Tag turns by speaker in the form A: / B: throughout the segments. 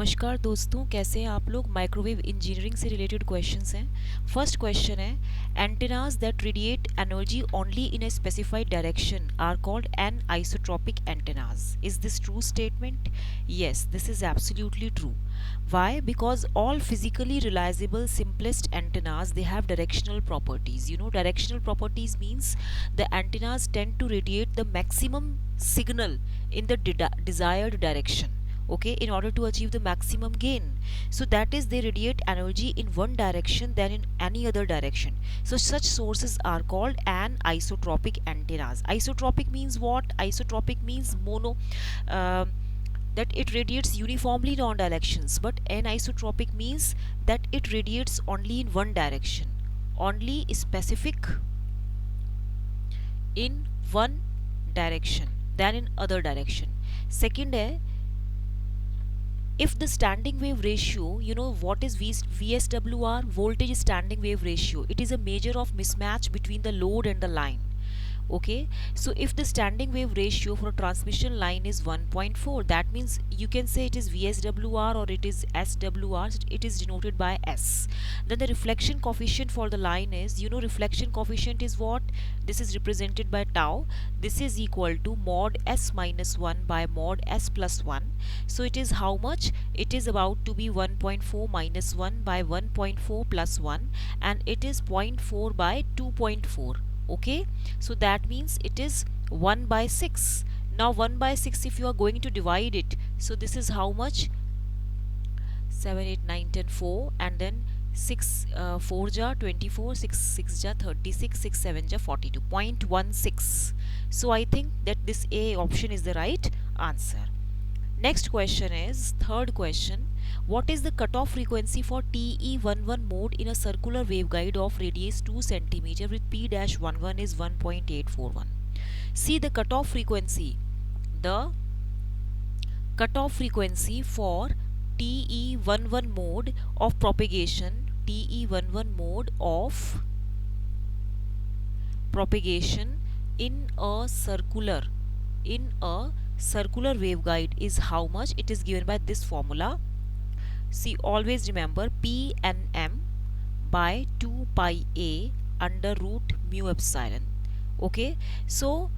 A: नमस्कार दोस्तों, कैसे हैं आप लोग। माइक्रोवेव इंजीनियरिंग से रिलेटेड क्वेश्चंस हैं। फर्स्ट क्वेश्चन है, antennas that radiate energy only in a specified direction are called anisotropic antennas. Is this true statement? Yes, this is absolutely true. Why? Because all physically realizable simplest antennas, they have directional properties. Directional properties means the antennas tend to radiate the maximum signal in the desired direction, okay, in order to achieve the maximum gain. So that is, they radiate energy in one direction than in any other direction. So such sources are called anisotropic antennas. Isotropic means what? Isotropic means mono, uh, that it radiates uniformly in all directions, but anisotropic means that it radiates only in one direction, only specific in one direction than in other direction. Second है, if the standing wave ratio, what is VSWR, voltage standing wave ratio, it is a measure of mismatch between the load and the line. Okay, so if the standing wave ratio for a transmission line is 1.4, that means you can say it is VSWR or it is SWR. It is denoted by S. Then the reflection coefficient for the line is, reflection coefficient is what? This is represented by tau. This is equal to mod S minus 1 by mod S plus 1. So it is how much? It is about to be 1.4 minus 1 by 1.4 plus 1, and it is 0.4 by 2.4. Okay, so that means it is 1 by 6. Now 1 by 6, if you are going to divide it, so this is how much? 7 8 9 10 4, and then 6 4 ja 24, 6 6 ja 36, 6 7 ja 42, 0.16. So I think that this A option is the right answer. Next question is, third question, what is the cutoff frequency for TE11 mode in a circular waveguide of radius 2 cm with P-11 is 1.841? See the cutoff frequency. The cutoff frequency for TE11 mode of propagation, TE11 mode of propagation in a circular waveguide is how much? It is given by this formula. See, always remember P and M by 2 pi A under root mu epsilon. Okay, so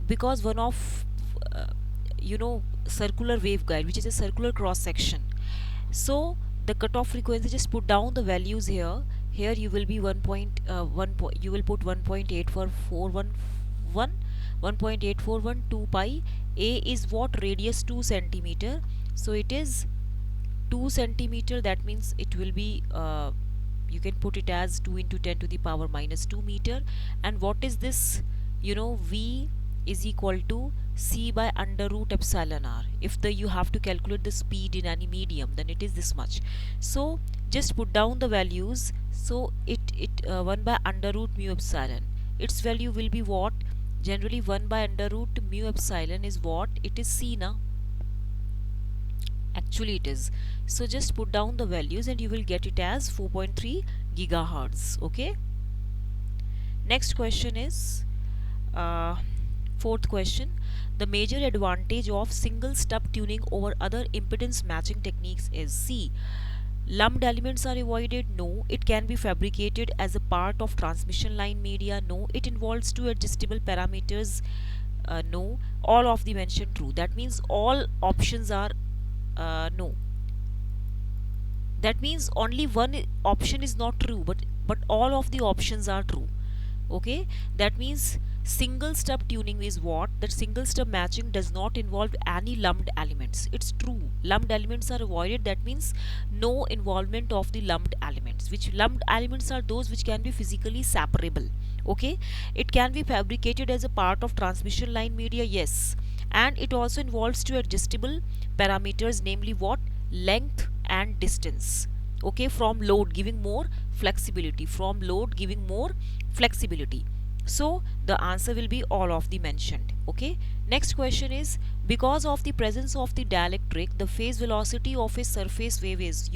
A: because one of circular waveguide, which is a circular cross section, so the cutoff frequency, just put down the values here. Here you will be 1.1 you will put 1.8441 1.841 2 pi. A is what? Radius 2 centimeter, so it is 2 centimeter. That means it will be you can put it as 2 into 10 to the power minus 2 meter. And what is this? V is equal to C by under root epsilon r. If you have to calculate the speed in any medium, then it is this much. So just put down the values. So it 1 by under root mu epsilon, its value will be what? Generally 1 by under root mu epsilon is what? It is C na. Actually it is. So just put down the values and you will get it as 4.3 gigahertz. Okay, next question is fourth question, the major advantage of single stub tuning over other impedance matching techniques is C. Lumped elements are avoided. No. It can be fabricated as a part of transmission line media. No. It involves two adjustable parameters. No. All of the mentioned true. That means all options are no. That means only one option is not true, but all of the options are true. Okay, that means single stub tuning is what? That single stub matching does not involve any lumped elements. It's true, lumped elements are avoided. That means no involvement of the lumped elements. Which lumped elements are those which can be physically separable. Okay, it can be fabricated as a part of transmission line media, yes, and it also involves two adjustable parameters, namely what? Length and distance. Okay, from load, giving more flexibility, from load giving more flexibility. So the answer will be all of the mentioned. Okay, next question is, because of the presence of the dielectric, the phase velocity of a surface wave is,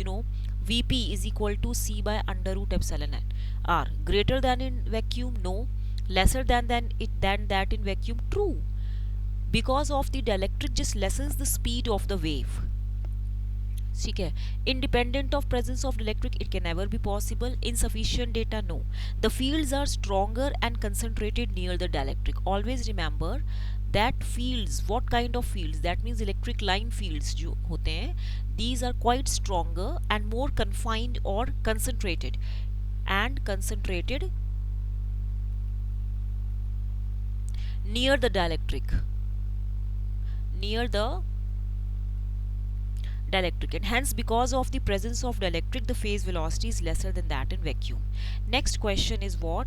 A: Vp is equal to C by under root epsilon r. Greater than in vacuum? No. Lesser than that in vacuum? True, because of the dielectric just lessens the speed of the wave. ठीक है. Independent of presence of electric, it can never be possible. Insufficient data, no. The fields are stronger and concentrated near the dielectric. Always remember that fields, what kind of fields, that means electric line fields जो होते हैं, these are quite stronger and more confined or concentrated near the dielectric, near the dielectric, and hence because of the presence of dielectric the phase velocity is lesser than that in vacuum. Next question is what?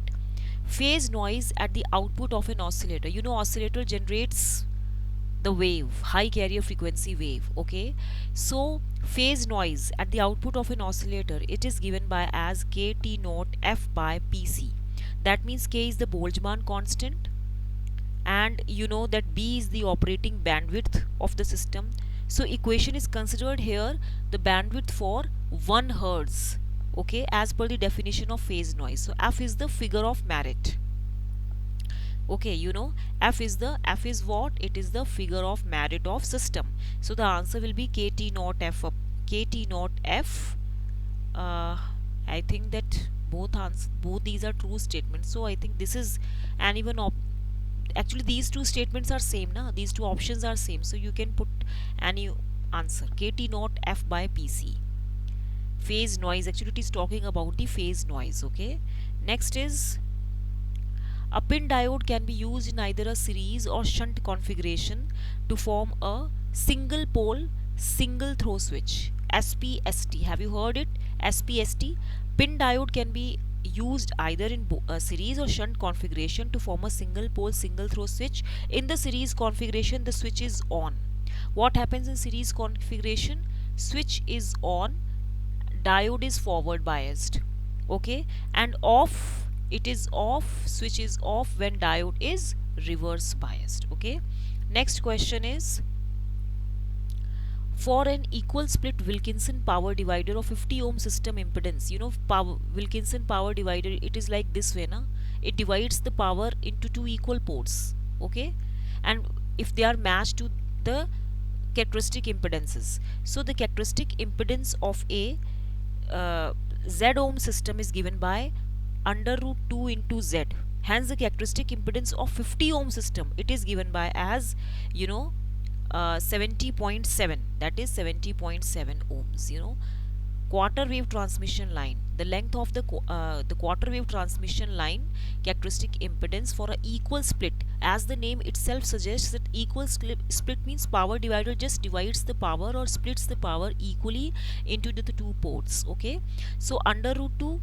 A: Phase noise at the output of an oscillator. You know, oscillator generates the wave, high carrier frequency wave. Okay, so phase noise at the output of an oscillator, it is given by as kt naught f by pc. That means k is the Boltzmann constant, and you know that b is the operating bandwidth of the system. So equation is considered here the bandwidth for 1 hertz, okay, as per the definition of phase noise. So f is the figure of merit. Okay, you know, f is what? It is the figure of merit of system. So the answer will be kt naught f up, kt naught f. I think that both these are true statements. So I think this is an even actually these two statements are same na, these two options are same, so you can put any answer. kt naught f by pc. Phase noise, actually it is talking about the phase noise. Okay, next is a pin diode can be used in either a series or shunt configuration to form a single pole single throw switch, SPST. Have you heard it? SPST. Pin diode can be used either in a series or shunt configuration to form a single pole single throw switch. In the series configuration the switch is on. What happens in series configuration? Switch is on, diode is forward biased, okay, and off, it is off, switch is off when diode is reverse biased. Okay, next question is, for an equal split Wilkinson power divider of 50 ohm system impedance, you know, Wilkinson power divider, it is like this way na, it divides the power into two equal ports. Okay, and if they are matched to the characteristic impedances, so the characteristic impedance of a Z ohm system is given by under root 2 into Z. Hence the characteristic impedance of 50 ohm system, it is given by as, you know, 70.7, that is 70.7 ohms. You know, quarter wave transmission line, the length of the quarter wave transmission line characteristic impedance for a equal split, as the name itself suggests that equal split means power divider just divides the power or splits the power equally into the two ports. Okay, so under root 2,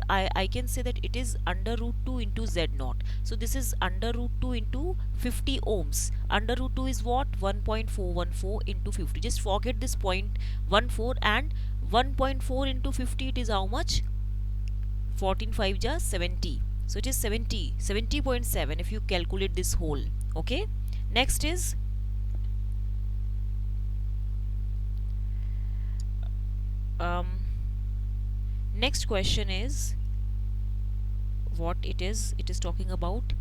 A: I can say that it is under root 2 into Z naught. So this is under root 2 into 50 ohms. Under root 2 is what? 1.414 into 50. Just forget this 0.14, and 1.4 into 50, it is how much? 14 5 ja 70. So it is 70.7 if you calculate this whole. Okay, next is next question is what it is talking about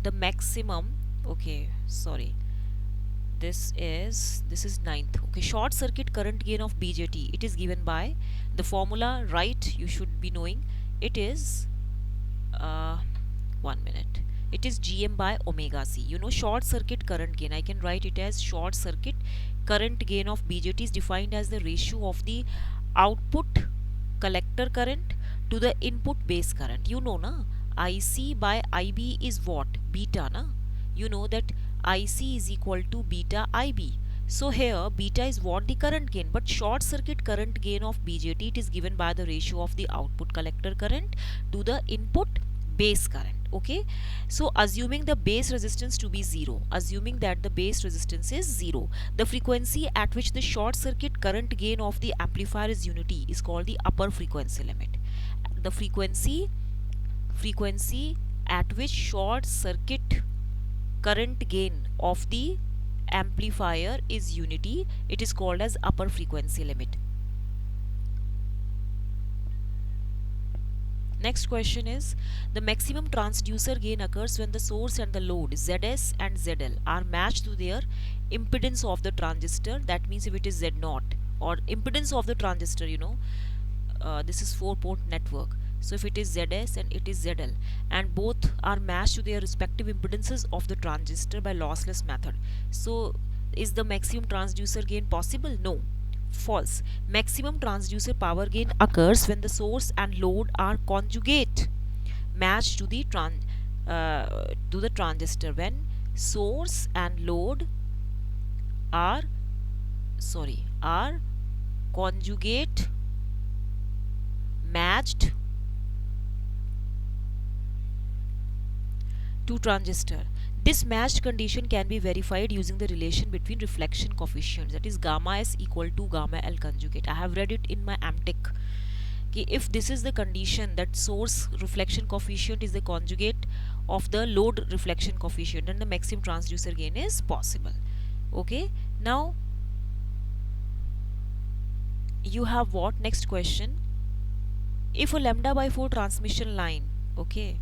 A: the maximum. Okay, sorry, this is ninth. Okay, short circuit current gain of BJT, it is given by the formula, right? You should be knowing. It is 1 minute, it is GM by omega C. You know, short circuit current gain, I can write it as short circuit current gain of BJT is defined as the ratio of the output collector current to the input base current. You know na, IC by IB is what? Beta na. You know that IC is equal to beta IB. So here beta is what? The current gain, but short circuit current gain of BJT, it is given by the ratio of the output collector current to the input base current. Okay, so assuming the base resistance to be 0, assuming that the base resistance is 0, the frequency at which the short circuit current gain of the amplifier is unity is called the upper frequency limit. The frequency at which short circuit current gain of the amplifier is unity, it is called as upper frequency limit. Next question is, the maximum transducer gain occurs when the source and the load ZS and ZL are matched to their impedance of the transistor. That means if it is Z0, or impedance of the transistor, this is 4-port network. So if it is ZS and it is ZL, and both are matched to their respective impedances of the transistor by lossless method, so is the maximum transducer gain possible? No. False. Maximum transducer power gain occurs when the source and load are conjugate matched to the transistor. When source and load are are conjugate matched to transistor. This matched condition can be verified using the relation between reflection coefficients, that is gamma s equal to gamma L conjugate. I have read it in my MTech. If this is the condition that source reflection coefficient is the conjugate of the load reflection coefficient, then the maximum transducer gain is possible. Okay, now you have what? Next question. If a lambda by 4 transmission line, okay,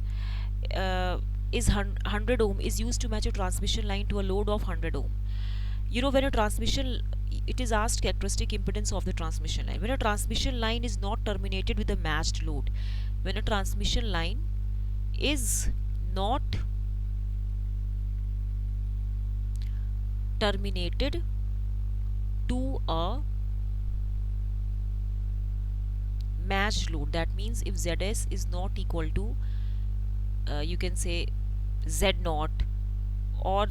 A: is 100 ohm is used to match a transmission line to a load of 100 ohm. When a transmission, it is asked characteristic impedance of the transmission line. When a transmission line is not terminated with a matched load, when a transmission line is not terminated to a matched load, that means if ZS is not equal to you can say Z0, or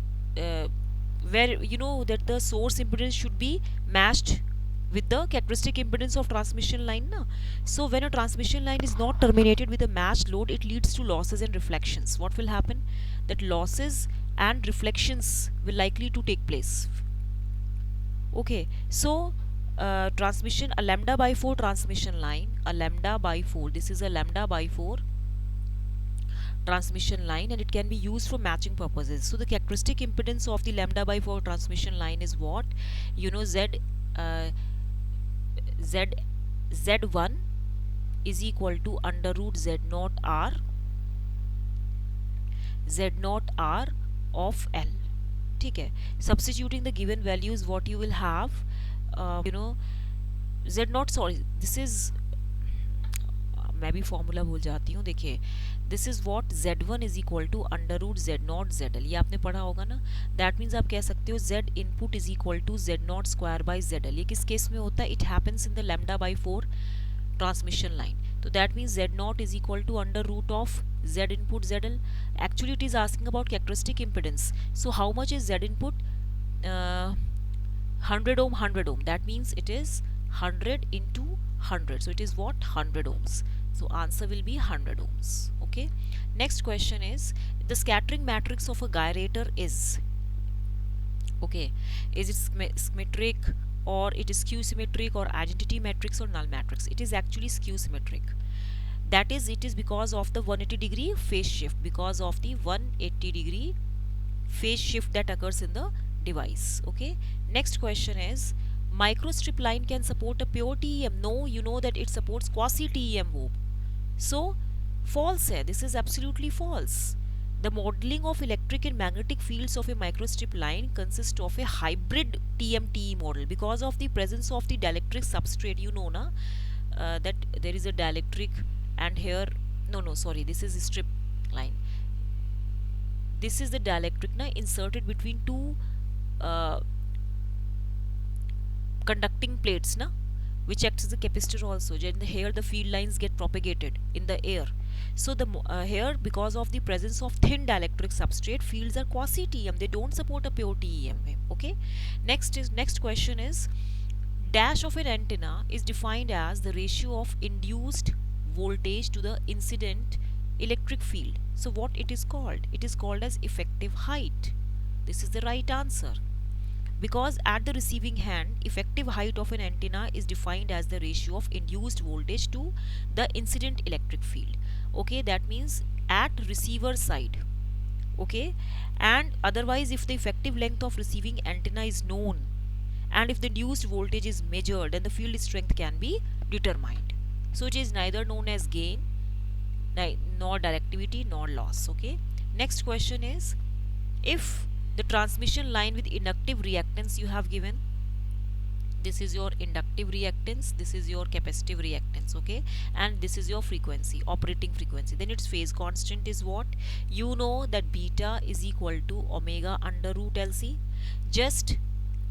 A: where that the source impedance should be matched with the characteristic impedance of transmission line na? So when a transmission line is not terminated with a matched load, it leads to losses and reflections. What will happen? That losses and reflections will likely to take place. Okay, so transmission, a lambda by 4 transmission line, a lambda by 4, this is a lambda by 4 transmission line, and it can be used for matching purposes. So the characteristic impedance of the lambda by 4 transmission line is what? Z1 is equal to under root Z0 R of L. ठीक है. Substituting the given values, what you will have, Z0, sorry, this is, मैं भी formula भूल जाती हूँ. देखिए, this is what Z1 is equal to under root Z0 ZL. ये आपने पढ़ा होगा ना. दैट मीन्स आप कह सकते हो Z input is equal to Z0 square by ZL. ये किस केस में होता है? It happens in the lambda by 4 transmission line. तो that means Z0 is equal to under root of Z input ZL. Actually it is asking about characteristic impedance. So how much is Z input? 100 ohm, 100 ohm. That means it is 100 into 100. So it is what? 100 ohms. So answer will be 100 ohms. Okay. Next question is, the scattering matrix of a gyrator is, okay, is it symmetric, or it is skew symmetric, or identity matrix, or null matrix? It is actually skew symmetric. That is, it is because of the 180 degree phase shift, because of the 180 degree phase shift that occurs in the device. Okay. Next question is, microstrip line can support a pure TEM. No, you know that it supports quasi TEM loop. So false है. This is absolutely false. The modeling of electric and magnetic fields of a microstrip line consists of a hybrid TM-TE model because of the presence of the dielectric substrate. You know na, that there is a dielectric, and here, no, sorry, this is a strip line. This is the dielectric na, inserted between two conducting plates na, which acts as a capacitor also. Here the field lines get propagated in the air. So the here, because of the presence of thin dielectric substrate, fields are quasi TEM. They don't support a pure TEM wave. Okay. Next question is, dash of an antenna is defined as the ratio of induced voltage to the incident electric field. So what it is called? It is called as effective height. This is the right answer. Because at the receiving hand, effective height of an antenna is defined as the ratio of induced voltage to the incident electric field. Okay, that means at receiver side. Okay, and otherwise, if the effective length of receiving antenna is known, and if the induced voltage is measured, then the field strength can be determined. So it is neither known as gain, nor directivity, nor loss. Okay. Next question is, if the transmission line with inductive reactance you have given, this is your inductive reactance, this is your capacitive reactance, okay, and this is your frequency, operating frequency. Then its phase constant is what? You know that beta is equal to omega under root LC, just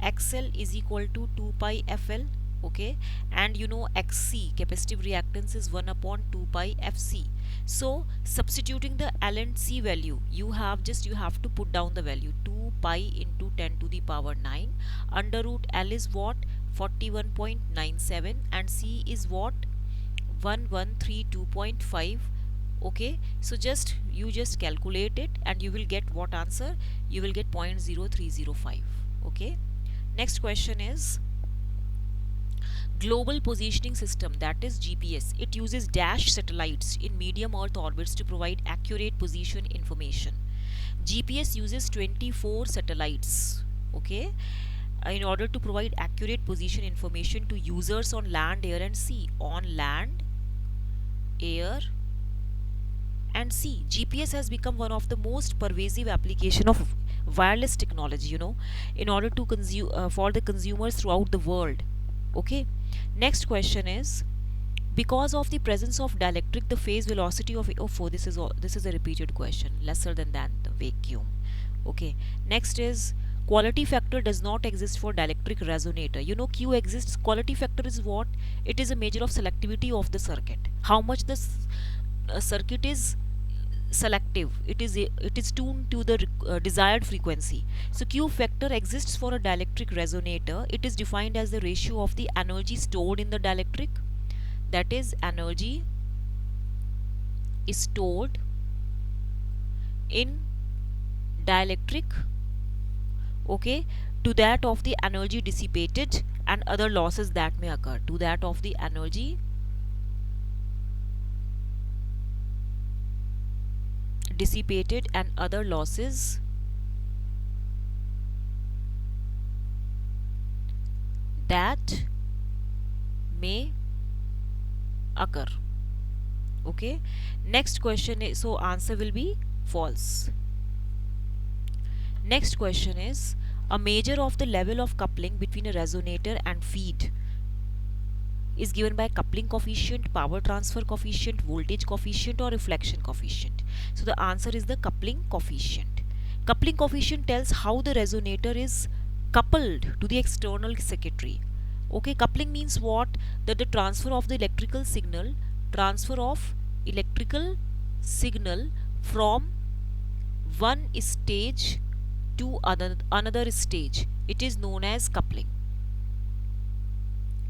A: XL is equal to 2 pi FL, okay, and you know XC, capacitive reactance, is 1 upon 2 pi FC. So substituting the L and C value, you have to put down the value 2 pi into 10 to the power 9 under root L is what? 41.97, and C is what? 1132.5. okay, so you just calculate it and you will get what answer? You will get 0.0305. okay. Next question is Global Positioning System, that is GPS. It uses dash satellites in medium earth orbits to provide accurate position information. GPS uses 24 satellites, okay, in order to provide accurate position information to users on land, air and sea. On land, air and sea. GPS has become one of the most pervasive application of wireless technology, you know, in order to consume for the consumers throughout the world. Okay. Next question is, because of the presence of dielectric, the phase velocity of this is a repeated question, lesser than the vacuum. Okay. Next is, quality factor does not exist for dielectric resonator. You know, Q exists. Quality factor is what? It is a measure of selectivity of the circuit. How much the circuit is selective, it is tuned to the desired frequency. So Q factor exists for a dielectric resonator. It is defined as the ratio of the energy stored in the dielectric, that is energy is stored in dielectric, okay, to that of the energy dissipated and other losses that may occur, to that of the energy dissipated and other losses that may occur. Okay. Next question is, so answer will be false. Next question is, a measure of the level of coupling between a resonator and feed is given by coupling coefficient, power transfer coefficient, voltage coefficient or reflection coefficient. So the answer is the coupling coefficient. Coupling coefficient tells how the resonator is coupled to the external circuitry. Okay, coupling means what? That the transfer of electrical signal from one stage to another stage, it is known as coupling.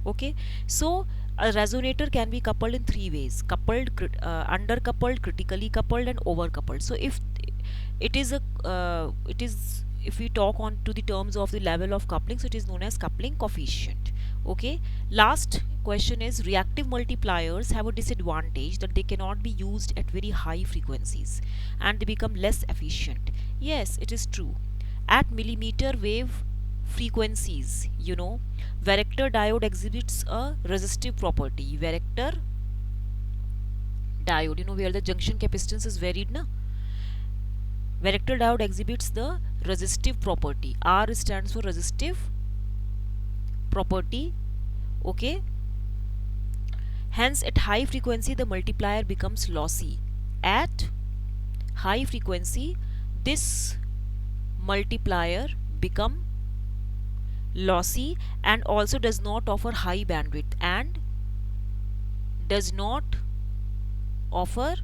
A: Okay, so a resonator can be coupled in three ways: coupled, undercoupled, critically coupled and overcoupled. So if it is if we talk on to the terms of the level of coupling, so it is known as coupling coefficient. Okay, last question is, reactive multipliers have a disadvantage that they cannot be used at very high frequencies and they become less efficient. Yes, it is true. At millimeter wave frequencies, you know, varactor diode exhibits a resistive property. Varactor diode, you know, where the junction capacitance is varied, na? Varactor diode exhibits the resistive property. R stands for resistive property. Okay, hence at high frequency the multiplier becomes lossy. At high frequency this multiplier become lossy and also does not offer high bandwidth and does not offer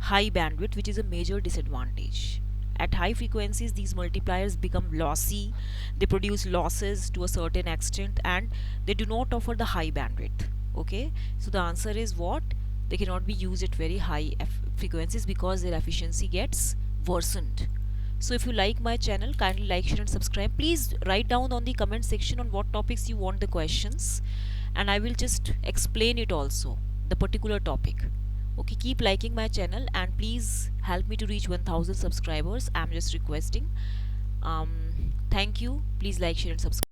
A: high bandwidth, which is a major disadvantage. At high frequencies these multipliers become lossy, they produce losses to a certain extent and they do not offer the high bandwidth. Okay, so the answer is what? They cannot be used at very high frequencies because their efficiency gets worsened. So if you like my channel, kindly like, share and subscribe. Please write down on the comment section on what topics you want the questions and I will just explain it also, the particular topic. Okay, keep liking my channel and please help me to reach 1000 subscribers. I'm just requesting. Thank you. Please like, share and subscribe.